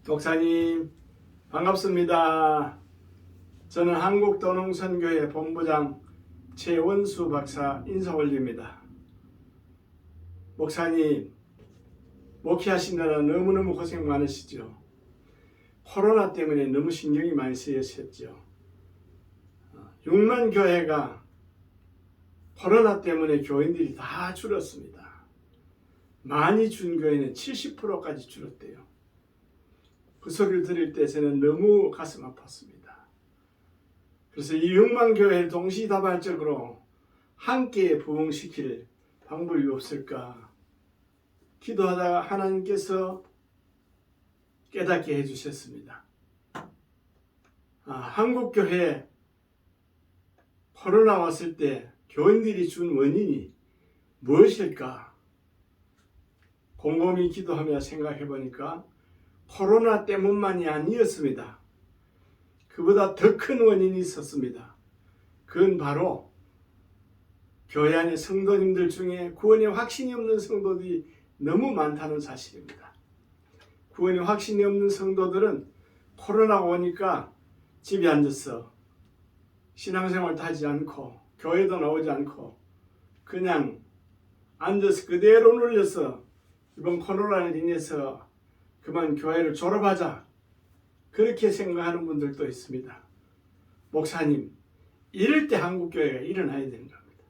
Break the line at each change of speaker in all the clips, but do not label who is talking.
목사님 반갑습니다. 저는 한국도농선교회 본부장 최원수 박사 인사 올립니다. 목사님 목회하시느라 너무너무 고생 많으시죠. 코로나 때문에 너무 신경이 많이 쓰이셨죠. 6만 교회가 코로나 때문에 교인들이 다 줄었습니다. 많이 준 교회는 70%까지 줄었대요. 그 소리를 들을 때 저는 너무 가슴 아팠습니다. 그래서 이 6만 교회를 동시다발적으로 함께 부흥시킬 방법이 없을까 기도하다가 하나님께서 깨닫게 해주셨습니다. 한국교회 코로나 왔을 때 교인들이 준 원인이 무엇일까? 곰곰이 기도하며 생각해 보니까 코로나 때문만이 아니었습니다. 그보다 더 큰 원인이 있었습니다. 그건 바로 교회 안의 성도님들 중에 구원에 확신이 없는 성도들이 너무 많다는 사실입니다. 구원에 확신이 없는 성도들은 코로나가 오니까 집에 앉아서 신앙생활도 하지 않고 교회도 나오지 않고 그냥 앉아서 그대로 눌려서 이번 코로나로 인해서 그만 교회를 졸업하자 그렇게 생각하는 분들도 있습니다. 목사님, 이럴 때 한국교회가 일어나야 되는 겁니다.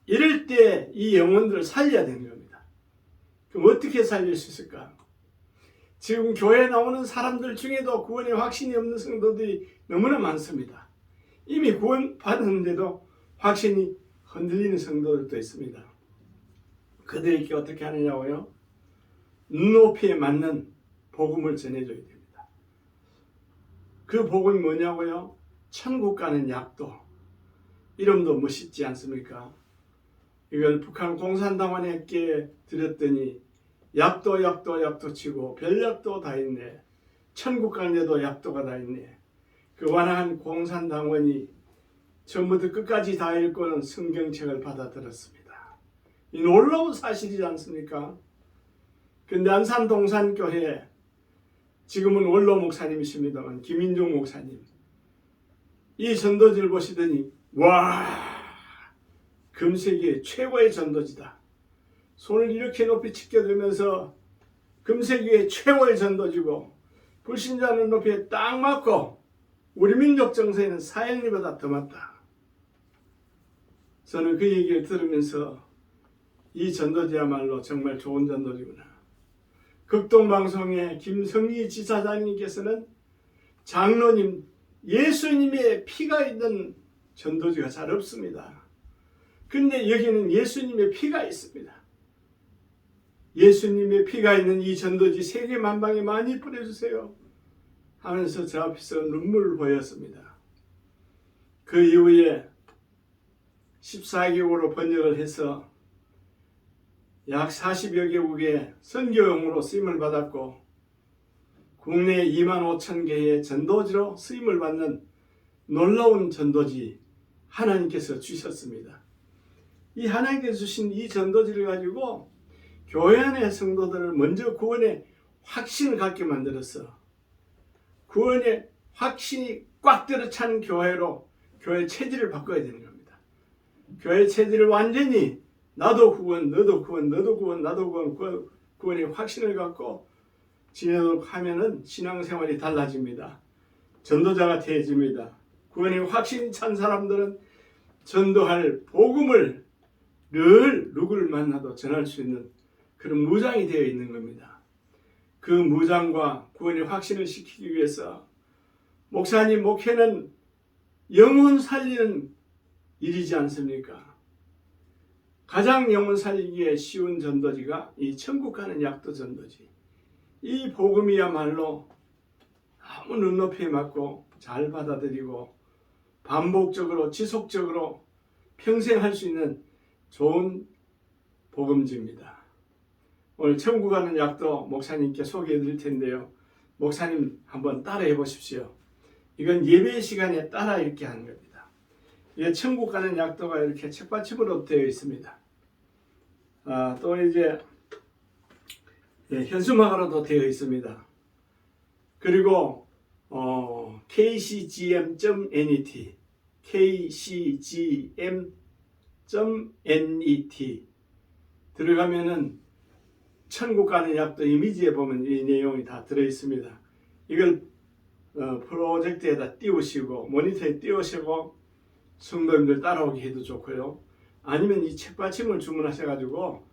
이럴 때 이 영혼들을 살려야 되는 겁니다. 그럼 어떻게 살릴 수 있을까? 지금 교회에 나오는 사람들 중에도 구원에 확신이 없는 성도들이 너무나 많습니다. 이미 구원 받았는데도 확신이 흔들리는 성도들도 있습니다. 그들에게 어떻게 하느냐고요? 눈높이에 맞는 복음을 전해줘야 됩니다. 그 복음이 뭐냐고요? 천국 가는 약도. 이름도 멋있지 않습니까? 이걸 북한 공산당원에게 드렸더니 약도 치고 별약도 다 있네. 천국 가는데도 약도가 다 있네. 그 완악한 공산당원이 처음부터 끝까지 다 읽고는 성경책을 받아들였습니다. 이 놀라운 사실이지 않습니까? 근데 안산동산교회 지금은 원로 목사님이십니다만 김인종 목사님 이 전도지를 보시더니 와 금세기의 최고의 전도지다. 손을 이렇게 높이 치켜들면서 금세기의 최고의 전도지고 불신자는 높이에 딱 맞고 우리 민족 정서에는 사형리보다 더 맞다. 저는 그 얘기를 들으면서 이 전도지야말로 정말 좋은 전도지구나. 극동방송의 김성희 지사장님께서는 장로님, 예수님의 피가 있는 전도지가 잘 없습니다. 근데 여기는 예수님의 피가 있습니다. 예수님의 피가 있는 이 전도지 세계 만방에 많이 뿌려주세요 하면서 저 앞에서 눈물을 보였습니다. 그 이후에 14개국어로 번역을 해서 약 40여 개국의 선교용으로 쓰임을 받았고 국내 2만 5천 개의 전도지로 쓰임을 받는 놀라운 전도지 하나님께서 주셨습니다. 이 하나님께서 주신 이 전도지를 가지고 교회 안의 성도들을 먼저 구원의 확신을 갖게 만들어서 구원의 확신이 꽉 들어찬 교회로 교회 체질을 바꿔야 되는 겁니다. 교회 체질을 완전히 나도 구원, 너도 구원, 너도 구원, 나도 구원, 구원의 확신을 갖고 지내도록 하면은 신앙생활이 달라집니다. 전도자가 되어집니다. 구원의 확신이 찬 사람들은 전도할 복음을 늘 누구를 만나도 전할 수 있는 그런 무장이 되어 있는 겁니다. 그 무장과 구원의 확신을 시키기 위해서 목사님 목회는 영혼 살리는 일이지 않습니까? 가장 영혼 살리기에 쉬운 전도지가 이 천국 가는 약도 전도지. 이 복음이야말로 아무 눈높이에 맞고 잘 받아들이고 반복적으로 지속적으로 평생 할 수 있는 좋은 복음지입니다. 오늘 천국 가는 약도 목사님께 소개해 드릴 텐데요. 목사님 한번 따라해 보십시오. 이건 예배 시간에 따라 이렇게 하는 겁니다. 이게 천국 가는 약도가 이렇게 책받침으로 되어 있습니다. 또 이제 현수막으로도 되어 있습니다. 그리고 kcgm.net kcgm.net 들어가면은 천국 가는 약도 이미지에 보면 이 내용이 다 들어 있습니다. 이걸 프로젝트에다 띄우시고 모니터에 띄우시고 성도님들 따라오게 해도 좋고요. 아니면 이 책받침을 주문하셔가지고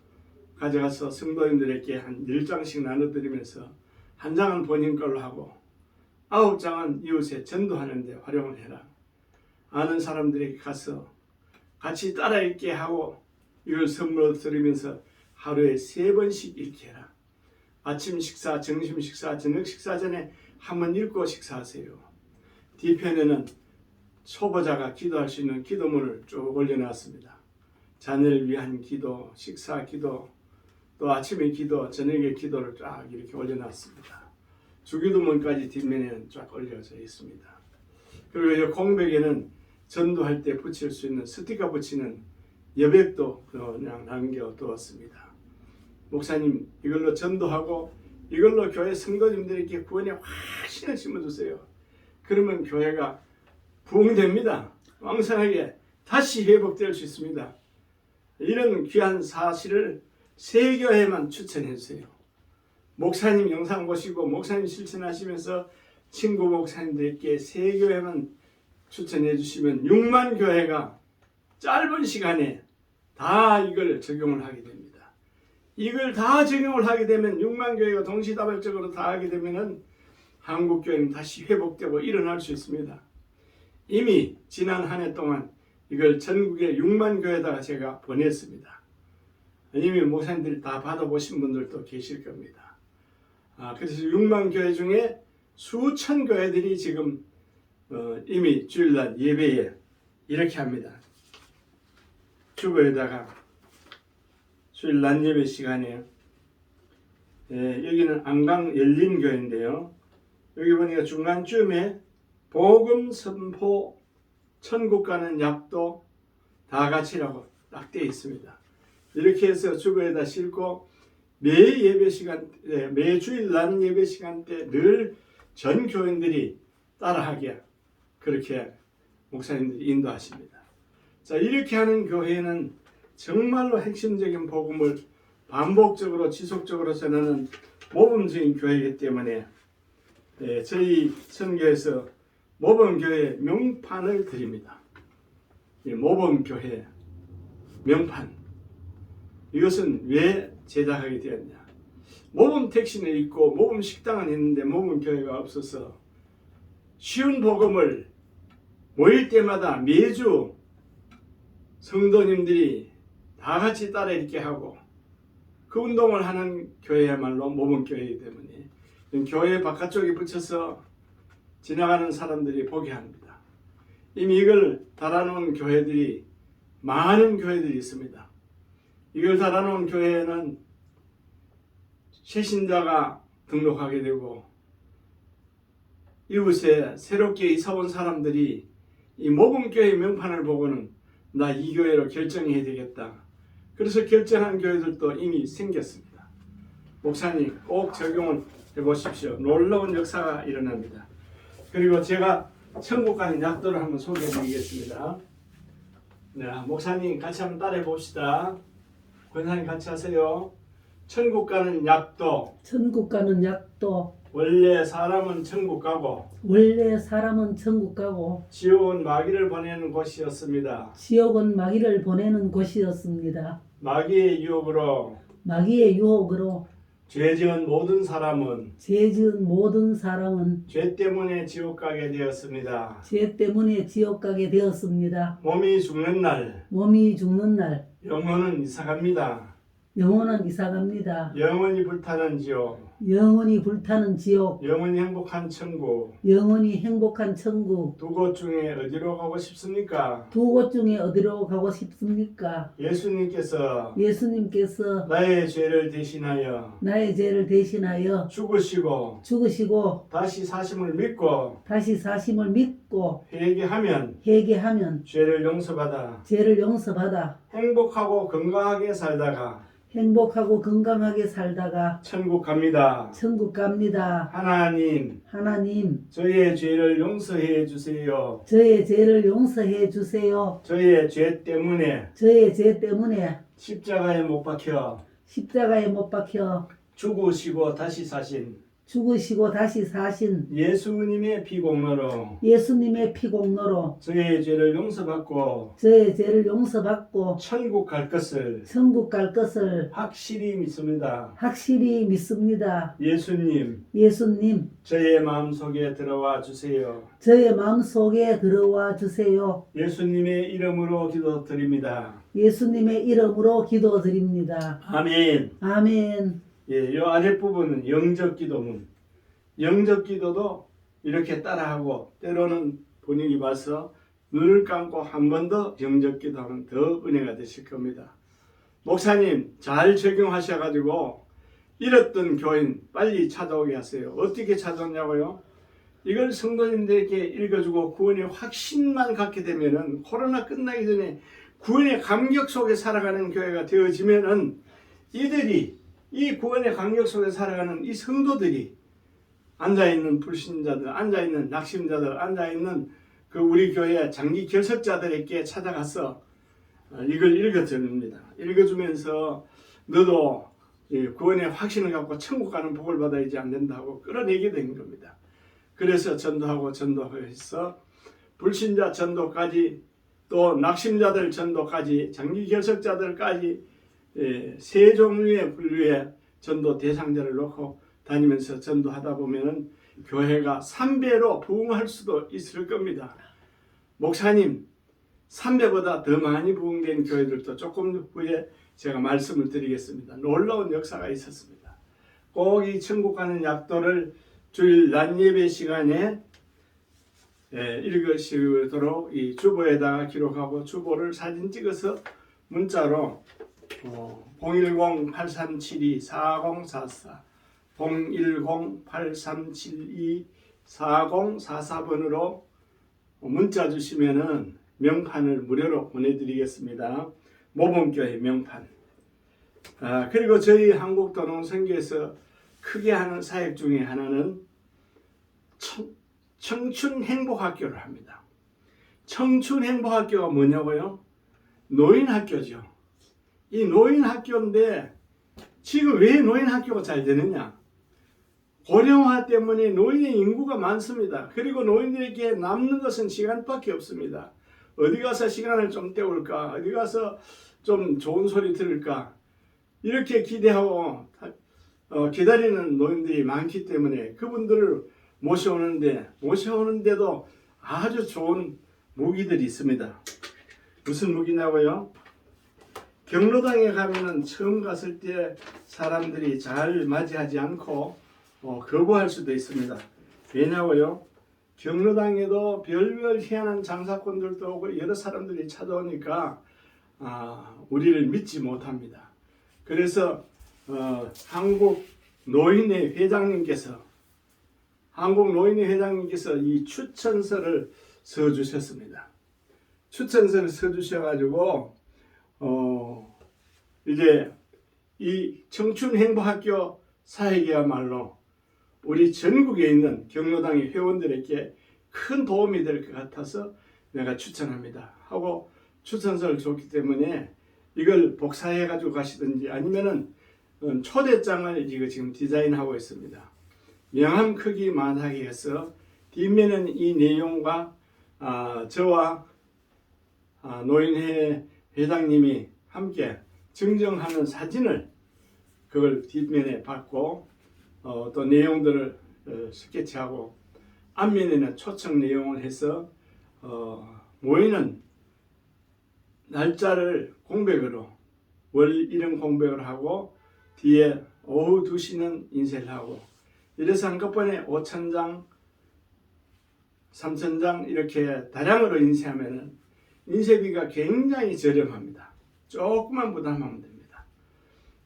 가져가서 성도님들에게 한 10장씩 나눠드리면서 한 장은 본인 걸로 하고 9장은 이웃에 전도하는 데 활용을 해라. 아는 사람들에게 가서 같이 따라 읽게 하고 이걸 선물로 드리면서 하루에 3번씩 읽게 해라. 아침 식사, 점심 식사, 저녁 식사 전에 한번 읽고 식사하세요. 뒤편에는 초보자가 기도할 수 있는 기도문을 쭉 올려놨습니다. 자녀를 위한 기도, 식사 기도, 또 아침에 기도, 저녁에 기도를 쫙 이렇게 올려놨습니다. 주기도문까지 뒷면에는 쫙 올려져 있습니다. 그리고 이 공백에는 전도할 때 붙일 수 있는 스티커 붙이는 여백도 그냥 남겨두었습니다. 목사님, 이걸로 전도하고 이걸로 교회 성도님들에게 구원의 확신을 심어주세요. 그러면 교회가 부흥됩니다. 왕성하게 다시 회복될 수 있습니다. 이런 귀한 사실을 새 교회만 추천해 주세요. 목사님 영상 보시고 목사님 실천하시면서 친구 목사님들께 새 교회만 추천해 주시면 6만 교회가 짧은 시간에 다 이걸 적용을 하게 됩니다. 이걸 다 적용을 하게 되면 6만 교회가 동시다발적으로 다 하게 되면은 한국 교회는 다시 회복되고 일어날 수 있습니다. 이미 지난 한 해 동안 이걸 전국의 6만 교회에다가 제가 보냈습니다. 이미 목사님들이 다 받아보신 분들도 계실 겁니다. 그래서 6만 교회 중에 수천 교회들이 지금 이미 주일날 예배에 이렇게 합니다. 주보에다가 주일 낮 예배 시간에 여기는 안강 열린교회인데요. 여기 보니까 중간쯤에 복음 선포 천국 가는 약도 다 같이라고 딱 되어 있습니다. 이렇게 해서 주보에다 싣고 매 예배 시간, 매 주일 낮 예배 시간 때 늘 전 교인들이 따라하게 그렇게 목사님들이 인도하십니다. 자, 이렇게 하는 교회는 정말로 핵심적인 복음을 반복적으로 지속적으로 전하는 모범적인 교회이기 때문에 저희 선교에서 모범교회 명판을 드립니다. 이 모범교회 명판, 이것은 왜 제작하게 되었냐? 모범 택시는 있고 모범 식당은 있는데 모범 교회가 없어서 쉬운 복음을 모일 때마다 매주 성도님들이 다 같이 따라 읽게 하고 그 운동을 하는 교회야말로 모범 교회이기 때문에 교회 바깥쪽에 붙여서 지나가는 사람들이 보게 합니다. 이미 이걸 달아놓은 교회들이 많은 교회들이 있습니다. 이걸 달아놓은 교회에는 새신자가 등록하게 되고 이웃에 새롭게 이사온 사람들이 이 모범교회 명판을 보고는 나 이 교회로 결정해야 되겠다. 그래서 결정한 교회들도 이미 생겼습니다. 목사님 꼭 적용을 해보십시오. 놀라운 역사가 일어납니다. 그리고 제가 천국 가는 약도를 한번 소개해드리겠습니다. 네, 목사님 같이 한번 따라해 봅시다. 권사님 같이 하세요. 천국 가는 약도.
천국 가는 약도.
원래 사람은 천국 가고
원래 사람은 천국 가고
지옥은 마귀를 보내는 곳이었습니다.
지옥은 마귀를 보내는 곳이었습니다.
마귀의 유혹으로
마귀의 유혹으로
죄 지은 모든 사람은
죄 지은 모든 사람은
죄 때문에 지옥 가게 되었습니다.
죄 때문에 지옥 가게 되었습니다.
몸이 죽는 날
몸이 죽는 날
영혼은 이사갑니다.
영혼은 이사갑니다.
영원히 불타는 지옥,
영원히 불타는 지옥,
영원히 행복한 천국.
영원히 행복한 천국.
두 곳 중에 어디로 가고 싶습니까?
두 곳 중에 어디로 가고 싶습니까?
예수님께서
예수님께서
나의 죄를 대신하여
나의 죄를 대신하여
죽으시고
다시
사심을 믿고
믿고
회개하면 죄를 용서받아
죄를 용서받아
행복하고 건강하게 살다가
행복하고 건강하게 살다가
천국 갑니다.
천국 갑니다.
하나님,
하나님,
저희의 죄를 용서해 주세요.
저의 죄를 용서해 주세요.
저희의 죄 때문에
저의 죄 때문에
십자가에 못 박혀
십자가에 못 박혀
죽으시고 다시 사신
죽으시고 다시 사신
예수님의 피 공로로
예수님의 피 공로로
저희의 죄를 용서받고
저의 죄를 용서받고
천국 갈 것을
천국 갈 것을
확실히 믿습니다.
확실히 믿습니다.
예수님,
예수님,
저의 마음속에 들어와 주세요.
저의 마음속에 들어와 주세요.
예수님의 이름으로 기도드립니다.
예수님의 이름으로 기도드립니다.
아멘.
아멘.
예, 요 아랫부분은 영적 기도문. 영적 기도도 이렇게 따라하고 때로는 분위기 봐서 눈을 감고 한 번 더 영적 기도하면 더 은혜가 되실 겁니다. 목사님 잘 적용하셔가지고 잃었던 교인 빨리 찾아오게 하세요. 어떻게 찾아오냐고요? 이걸 성도님들에게 읽어주고 구원의 확신만 갖게 되면은 코로나 끝나기 전에 구원의 감격 속에 살아가는 교회가 되어지면은 이들이 이 구원의 강력 속에 살아가는 이 성도들이 앉아있는 불신자들, 앉아있는 낙심자들, 앉아있는 그 우리 교회 장기 결석자들에게 찾아가서 이걸 읽어줍니다. 읽어주면서 너도 구원의 확신을 갖고 천국 가는 복을 받아야지 안 된다고 끌어내게 된 겁니다. 그래서 전도하고 해서 불신자 전도까지 또 낙심자들 전도까지 장기 결석자들까지 세 종류의 분류의 전도 대상자를 놓고 다니면서 전도하다 보면은 교회가 3배로 부흥할 수도 있을 겁니다. 목사님, 3배보다 더 많이 부흥된 교회들도 조금 후에 제가 말씀을 드리겠습니다. 놀라운 역사가 있었습니다. 꼭 이 천국 가는 약도를 주일 낮 예배 시간에 읽으시도록 이 주보에다가 기록하고 주보를 사진 찍어서 문자로 010-8372-4044 010-8372-4044번으로 문자 주시면은 명판을 무료로 보내드리겠습니다. 모범교회 명판. 그리고 저희 한국도농선교에서 크게 하는 사역 중에 하나는 청춘행복학교를 합니다. 청춘행복학교가 뭐냐고요? 노인학교죠. 이 노인학교인데 지금 왜 노인학교가 잘 되느냐? 고령화 때문에 노인의 인구가 많습니다. 그리고 노인들에게 남는 것은 시간밖에 없습니다. 어디 가서 시간을 좀 때울까? 어디 가서 좀 좋은 소리 들을까? 이렇게 기대하고 기다리는 노인들이 많기 때문에 그분들을 모셔오는데도 아주 좋은 무기들이 있습니다. 무슨 무기냐고요? 경로당에 가면은 처음 갔을 때 사람들이 잘 맞이하지 않고 거부할 수도 있습니다. 왜냐고요? 경로당에도 별별 희한한 장사꾼들도 오고 여러 사람들이 찾아오니까 우리를 믿지 못합니다. 그래서 한국 노인회 회장님께서 이 추천서를 써주셨습니다. 추천서를 써주셔가지고 이제 이 청춘행복학교 사역이야말로 우리 전국에 있는 경로당의 회원들에게 큰 도움이 될 것 같아서 내가 추천합니다 하고 추천서를 줬기 때문에 이걸 복사해 가지고 가시든지 아니면은 초대장을 지금 디자인하고 있습니다. 명함 크기만하게 해서 뒷면은 이 내용과 저와 노인회 회장님이 함께 증정하는 사진을 그걸 뒷면에 받고 또 내용들을 스케치하고 앞면에는 초청 내용을 해서 모이는 날짜를 공백으로 월 이름 공백을 하고 뒤에 오후 2시는 인쇄를 하고 이래서 한꺼번에 5,000장 3,000장 이렇게 다량으로 인쇄하면은 인쇄비가 굉장히 저렴합니다. 조금만 부담하면 됩니다.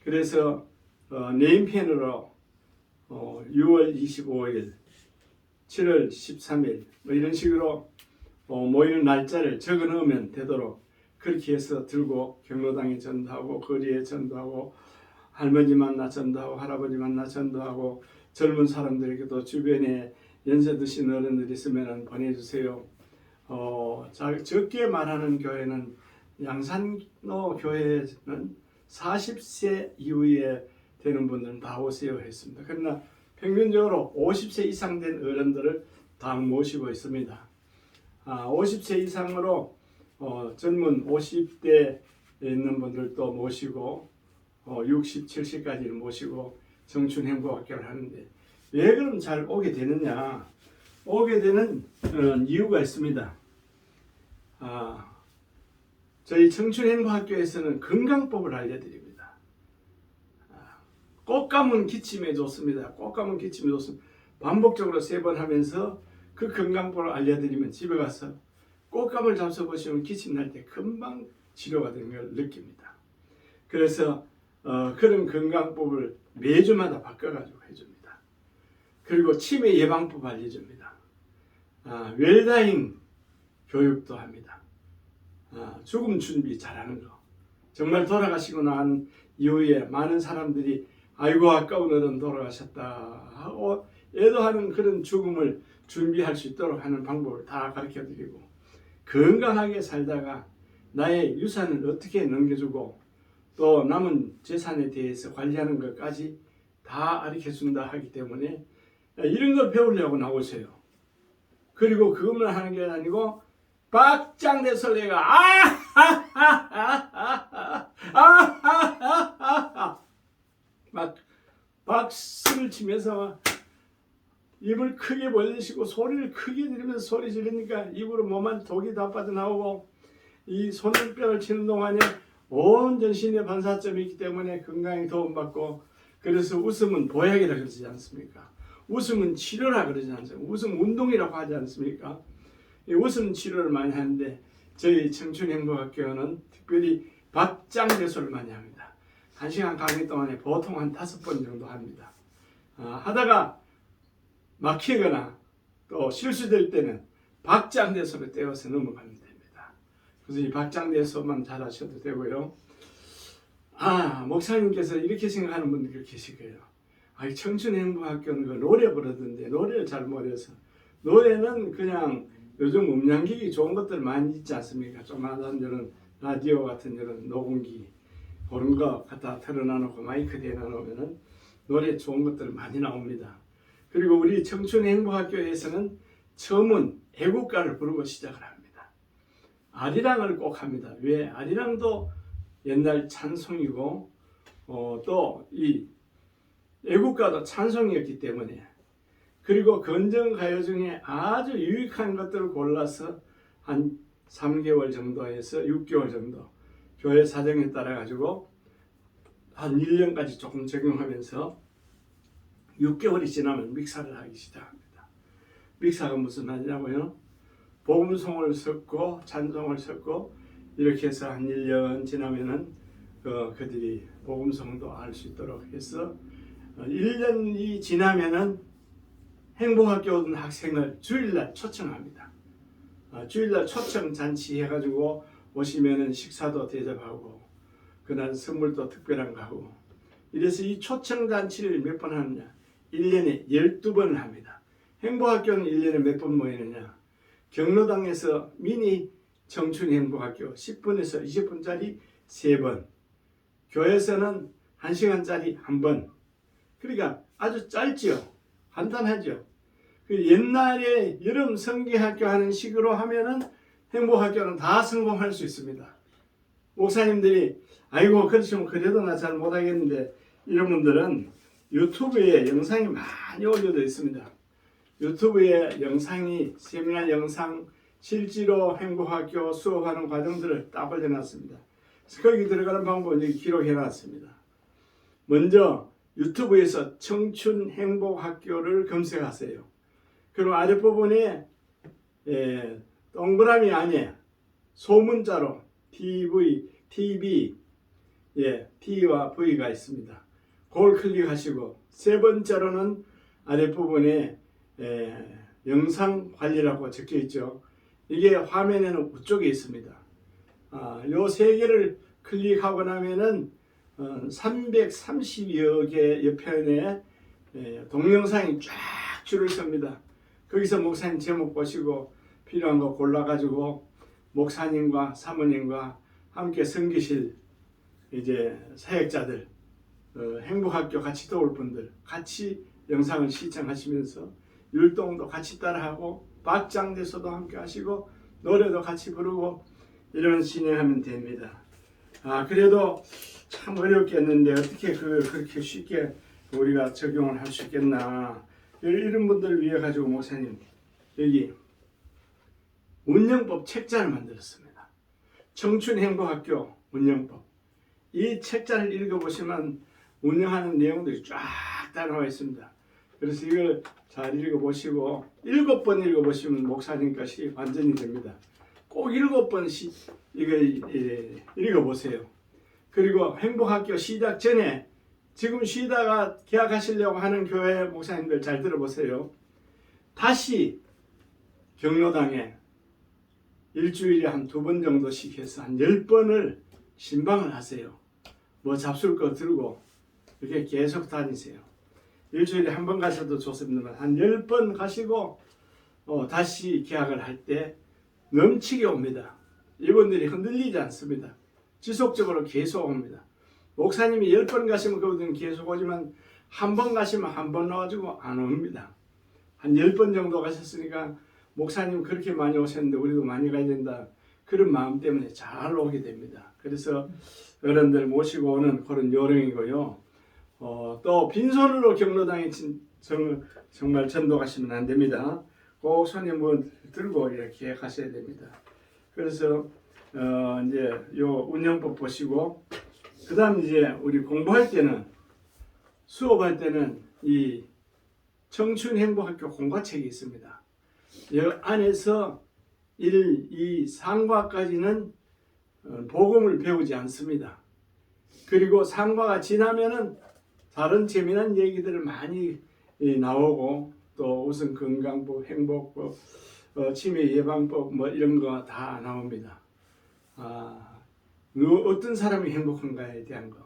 그래서 네임펜으로 6월 25일, 7월 13일 뭐 이런 식으로 모이는 날짜를 적어 넣으면 되도록 그렇게 해서 들고 경로당에 전도하고 거리에 전도하고 할머니 만나 전도하고 할아버지 만나 전도하고 젊은 사람들에게도 주변에 연세 드신 어른들 있으면 보내주세요. 적게 말하는 교회는 양산로 교회는 40세 이후에 되는 분들은 다 오세요 했습니다. 그러나 평균적으로 50세 이상 된 어른들을 다 모시고 있습니다. 50세 이상으로 젊은 50대에 있는 분들도 모시고 60, 70까지를 모시고 청춘행복학교를 하는데 왜 그럼 잘 오게 되느냐? 오게 되는 이유가 있습니다. 저희 청춘행복학교에서는 건강법을 알려드립니다. 꽃가문 기침에 좋습니다. 꽃가문 기침에 좋습니다. 반복적으로 3번 하면서 그 건강법을 알려드리면 집에 가서 꽃감을 잡숴보시면 기침 날 때 금방 치료가 되는 걸 느낍니다. 그래서 그런 건강법을 매주마다 바꿔가지고 해줍니다. 그리고 치매 예방법 알려줍니다. 웰다잉 교육도 합니다. 죽음 준비 잘하는 거. 정말 돌아가시고 난 이후에 많은 사람들이 아이고 아까운 어른 돌아가셨다 하고 애도하는 그런 죽음을 준비할 수 있도록 하는 방법을 다 가르쳐드리고 건강하게 살다가 나의 유산을 어떻게 넘겨주고 또 남은 재산에 대해서 관리하는 것까지 다 가르쳐준다 하기 때문에 이런 걸 배우려고 나오세요. 그리고 그것만 하는 게 아니고 박장대소 내가 막 박수를 치면서 입을 크게 벌리시고 소리를 크게 지르면서 소리 지르니까 입으로 몸만 독이 다 빠져나오고 이 손뼉을 치는 동안에 온 전신에 반사점이 있기 때문에 건강에 도움받고 그래서 웃음은 보약이라 그러지 않습니까? 웃음은 치료라 그러지 않습니까? 웃음 운동이라고 하지 않습니까? 이 웃음 치료를 많이 하는데 저희 청춘행복학교는 특별히 박장대소를 많이 합니다. 1시간 강의 동안에 보통 한 5번 정도 합니다. 하다가 막히거나 또 실수될 때는 박장대소를 떼어서 넘어가면 됩니다. 그래서 이 박장대소만 잘 하셔도 되고요. 목사님께서 이렇게 생각하는 분들이 계실 거예요. 청춘행복학교는 그 노래 부르던데 노래를 잘 못해서 노래는 그냥 요즘 음량기기 좋은 것들 많이 있지 않습니까? 조그마한 이런 라디오 같은 이런 녹음기 그런 거 갖다 틀어놔놓고 마이크 대놔놓으면 노래 좋은 것들 많이 나옵니다. 그리고 우리 청춘행복학교에서는 처음은 애국가를 부르고 시작을 합니다. 아리랑을 꼭 합니다. 왜? 아리랑도 옛날 찬송이고 또 이 애국가도 찬송이었기 때문에 그리고 건전가요 중에 아주 유익한 것들을 골라서 한 3개월 정도에서 6개월 정도 교회 사정에 따라 가지고 한 1년까지 조금 적용하면서 6개월이 지나면 믹사를 하기 시작합니다. 믹사가 무슨 말이냐고요? 복음송을 섞고 찬송을 섞고 이렇게 해서 한 1년 지나면은 그들이 복음송도 알 수 있도록 해서 1년이 지나면은 행복학교 오던 학생을 주일날 초청합니다. 주일날 초청 잔치 해가지고 오시면은 식사도 대접하고 그날 선물도 특별한 거 하고 이래서 이 초청 잔치를 몇 번 하느냐? 1년에 12번을 합니다. 행복학교는 1년에 몇 번 모이느냐? 경로당에서 미니 청춘행복학교 10분에서 20분짜리 3번, 교회에서는 1시간짜리 1번. 그러니까 아주 짧죠. 간단하죠. 그 옛날에 여름 성기학교 하는 식으로 하면은 행복학교는 다 성공할 수 있습니다. 목사님들이 아이고 그렇지만 그래도 나 잘 못하겠는데 이런 분들은 유튜브에 영상이 많이 올려져 있습니다. 유튜브에 영상이 세미나 영상 실제로 행복학교 수업하는 과정들을 딱 올려놨습니다. 거기 들어가는 방법을 여기 기록해놨습니다. 먼저 유튜브에서 청춘행복학교를 검색하세요. 그럼 아랫부분에 동그라미 안에 소문자로 TV, T와 V가 있습니다. 그걸 클릭하시고 3번째로는 아랫부분에 영상 관리라고 적혀 있죠. 이게 화면에는 우쪽에 있습니다. 요 3개를 클릭하고 나면은 330여 개의 편의 동영상이 쫙 줄을 섭니다. 거기서 목사님 제목 보시고 필요한 거 골라가지고 목사님과 사모님과 함께 섬기실 이제 사역자들, 행복학교 같이 도울 분들 같이 영상을 시청하시면서 율동도 같이 따라하고 박장대소도 함께 하시고 노래도 같이 부르고 이런 진행하면 됩니다. 그래도 참 어렵겠는데 어떻게 그렇게 쉽게 우리가 적용을 할 수 있겠나, 이런 분들을 위해 가지고 목사님 여기 운영법 책자를 만들었습니다. 청춘행복학교 운영법. 이 책자를 읽어보시면 운영하는 내용들이 쫙 다 나와 있습니다. 그래서 이걸 잘 읽어보시고 7번 읽어보시면 목사님 것이 완전히 됩니다. 꼭 7번씩 이걸 읽어보세요. 그리고 행복학교 시작 전에 지금 쉬다가 개학하시려고 하는 교회 목사님들 잘 들어보세요. 다시 경로당에 일주일에 한 2번 정도씩 해서 한 10번을 신방을 하세요. 뭐 잡술 거 들고 이렇게 계속 다니세요. 일주일에 한 번 가셔도 좋습니다만 한 10번 가시고 다시 개학을 할 때 넘치게 옵니다. 이분들이 흔들리지 않습니다. 지속적으로 계속 옵니다. 목사님이 10번 가시면 그분들은 계속 오지만 한 번 가시면 한 번 와가지고 안 옵니다. 한 10번 정도 가셨으니까 목사님 그렇게 많이 오셨는데 우리도 많이 가야 된다, 그런 마음 때문에 잘 오게 됩니다. 그래서 어른들 모시고 오는 그런 요령이고요. 또 빈손으로 경로당에 정말 전도 가시면 안 됩니다. 꼭 손님분 들고 이렇게 가셔야 됩니다. 그래서 이제 요 운영법 보시고, 그 다음 이제 우리 공부할 때는, 수업할 때는 이 청춘행복학교 공과책이 있습니다. 이 안에서 1, 2, 3과까지는 복음을 배우지 않습니다. 그리고 3과가 지나면은 다른 재미난 얘기들을 많이 나오고, 또 우선 건강법, 행복법, 치매 예방법 뭐 이런 거 다 나옵니다. 어떤 사람이 행복한가에 대한 거,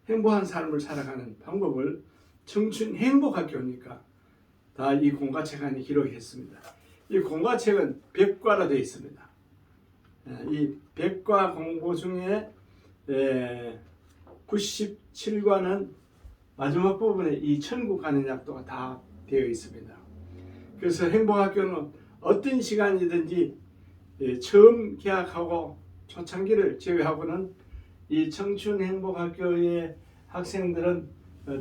행복한 삶을 살아가는 방법을 청춘 행복학교니까 다 이 공과책 안에 기록했습니다. 이 공과책은 100과로 되어 있습니다. 이 100과 공부 중에 97과는 마지막 부분에 이 천국 가는 약도가 다 되어 있습니다. 그래서 행복학교는 어떤 시간이든지 처음 개학하고 초창기를 제외하고는 이 청춘행복학교의 학생들은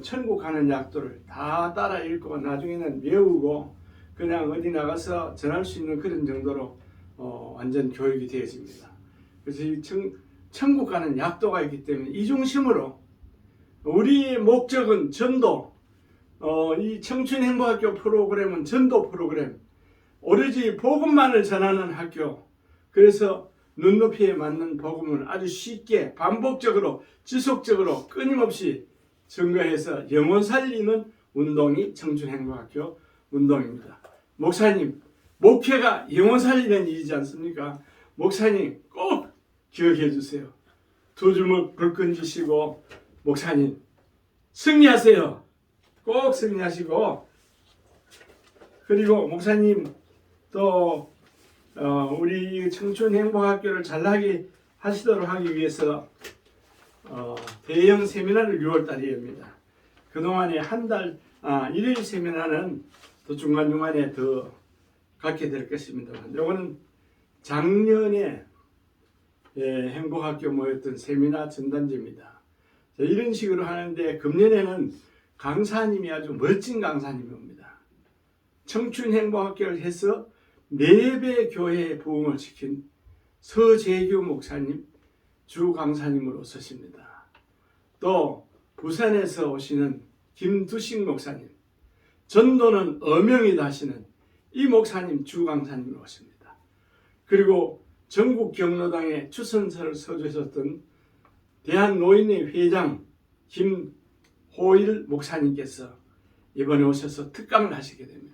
천국 가는 약도를 다 따라 읽고 나중에는 외우고 그냥 어디 나가서 전할 수 있는 그런 정도로 완전 교육이 되어집니다. 그래서 이 천국 가는 약도가 있기 때문에 이 중심으로 우리의 목적은 전도, 이 청춘행복학교 프로그램은 전도 프로그램, 오로지 복음만을 전하는 학교. 그래서 눈높이에 맞는 복음을 아주 쉽게 반복적으로 지속적으로 끊임없이 증거해서 영혼 살리는 운동이 청춘행복학교 운동입니다. 목사님, 목회가 영혼 살리는 일이지 않습니까? 목사님 꼭 기억해 주세요. 2주먹 불끈 쥐시고 목사님 승리하세요. 꼭 승리하시고, 그리고 목사님 또 우리 청춘행복학교를 잘나게 하시도록 하기 위해서 대형 세미나를 6월달에 엽니다. 그동안에 한 달, 일일 세미나는 또 중간중간에 더 갖게 될 것입니다만, 이거는 작년에 행복학교 모였던 세미나 전단지입니다. 이런 식으로 하는데, 금년에는 강사님이 아주 멋진 강사님이 옵니다. 청춘행복학교를 해서 4배 교회에 부흥을 시킨 서재규 목사님 주 강사님으로 오십니다. 또 부산에서 오시는 김두식 목사님, 전도는 어명이다 하시는 이 목사님 주 강사님으로 오십니다. 그리고 전국 경로당에 추선서를 서주셨던 대한노인회 회장 김호일 목사님께서 이번에 오셔서 특강을 하시게 됩니다.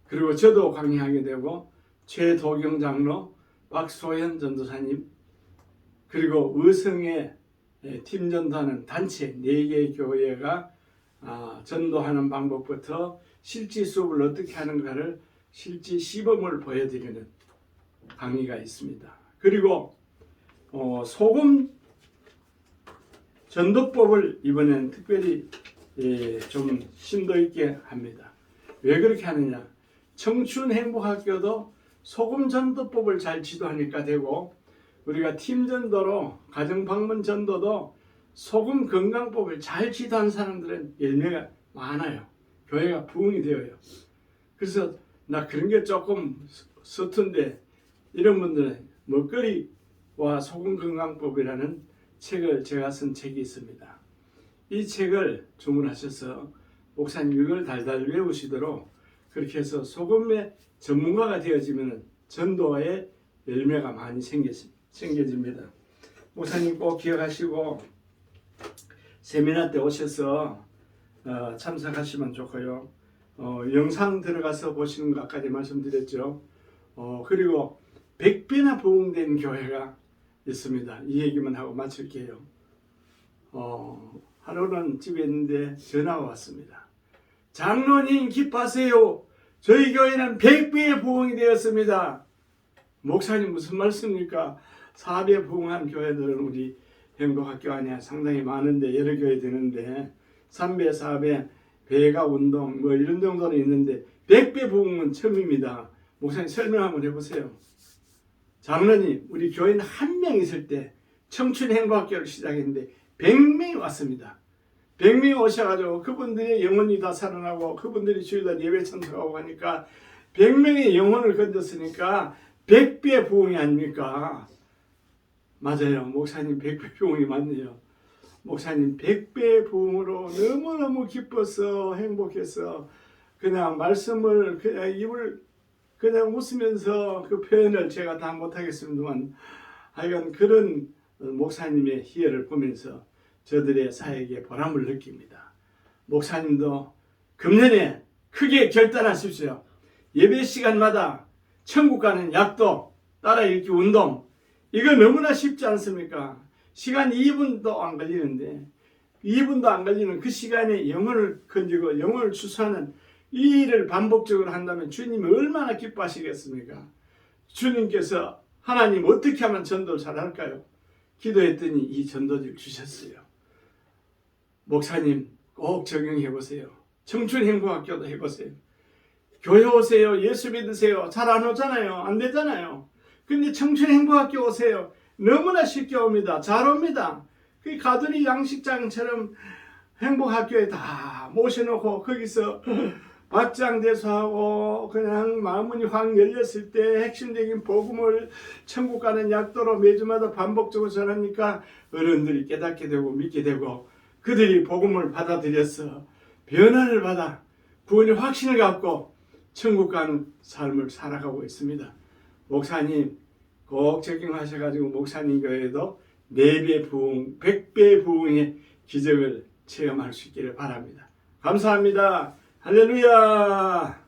그리고 저도 강의하게 되고, 최도경 장로, 박소현 전도사님, 그리고 의성의 팀 전도하는 단체 4개의 교회가 전도하는 방법부터 실제 수업을 어떻게 하는가를 실제 시범을 보여드리는 강의가 있습니다. 그리고 소금 전도법을 이번엔 특별히 좀 심도 있게 합니다. 왜 그렇게 하느냐? 청춘 행복학교도 소금 전도법을 잘 지도하니까 되고, 우리가 팀 전도로 가정 방문 전도도 소금 건강법을 잘 지도한 사람들은 열매가 많아요. 교회가 부흥이 되어요. 그래서 나 그런 게 조금 서툰데, 이런 분들은 먹거리와 소금 건강법이라는 책을 제가 쓴 책이 있습니다. 이 책을 주문하셔서 목사님 이걸 달달 외우시도록 그렇게 해서 소금의 전문가가 되어지면 전도의 열매가 많이 생겨집니다. 목사님 꼭 기억하시고 세미나 때 오셔서 참석하시면 좋고요. 영상 들어가서 보시는 것 아까 말씀드렸죠. 그리고 100배나 부흥된 교회가 있습니다. 이 얘기만 하고 마칠게요. 하루는 집에 있는데 전화가 왔습니다. 장로님 기뻐하세요. 저희 교회는 100배의 부흥이 되었습니다. 목사님 무슨 말씀입니까? 4배 부흥한 교회들은 우리 행복학교 안에 상당히 많은데 여러 교회 되는데 3배, 4배, 배가 운동 뭐 이런 정도는 있는데 100배 부흥은 처음입니다. 목사님 설명 한번 해보세요. 장로님, 우리 교회는 한 명 있을 때 청춘 행복학교를 시작했는데 100명이 왔습니다. 100명이 오셔가지고 그분들의 영혼이 다 살아나고 그분들이 주일날 예배 참석하고 하니까 100명의 영혼을 건졌으니까 100배 부흥이 아닙니까? 맞아요. 목사님 100배 부흥이 맞네요. 목사님 100배 부흥으로 너무너무 기뻐서 행복해서 그냥 말씀을 그냥 입을 그냥 웃으면서 그 표현을 제가 다 못하겠습니다만 하여간 그런 목사님의 희열을 보면서 저들의 사역에 보람을 느낍니다. 목사님도 금년에 크게 결단하십시오. 예배 시간마다 천국 가는 약도 따라 읽기 운동, 이거 너무나 쉽지 않습니까? 시간 2분도 안 걸리는데 2분도 안 걸리는 그 시간에 영혼을 건지고 영혼을 추수하는 이 일을 반복적으로 한다면 주님이 얼마나 기뻐하시겠습니까? 주님께서 하나님 어떻게 하면 전도를 잘할까요? 기도했더니 이 전도지를 주셨어요. 목사님 꼭 적용해 보세요. 청춘 행복학교도 해보세요. 교회 오세요. 예수 믿으세요. 잘 안 오잖아요. 안 되잖아요. 근데 청춘 행복학교 오세요. 너무나 쉽게 옵니다. 잘 옵니다. 그 가두리 양식장처럼 행복학교에 다 모셔놓고 거기서 박장대소하고 그냥 마음문이 확 열렸을 때 핵심적인 복음을 천국 가는 약도로 매주마다 반복적으로 전하니까 어른들이 깨닫게 되고 믿게 되고 그들이 복음을 받아들여서 변화를 받아 구원의 확신을 갖고 천국 가는 삶을 살아가고 있습니다. 목사님 꼭 적용하셔가지고 목사님 교회도 4배 부흥, 100배 부흥의 기적을 체험할 수 있기를 바랍니다. 감사합니다. 할렐루야.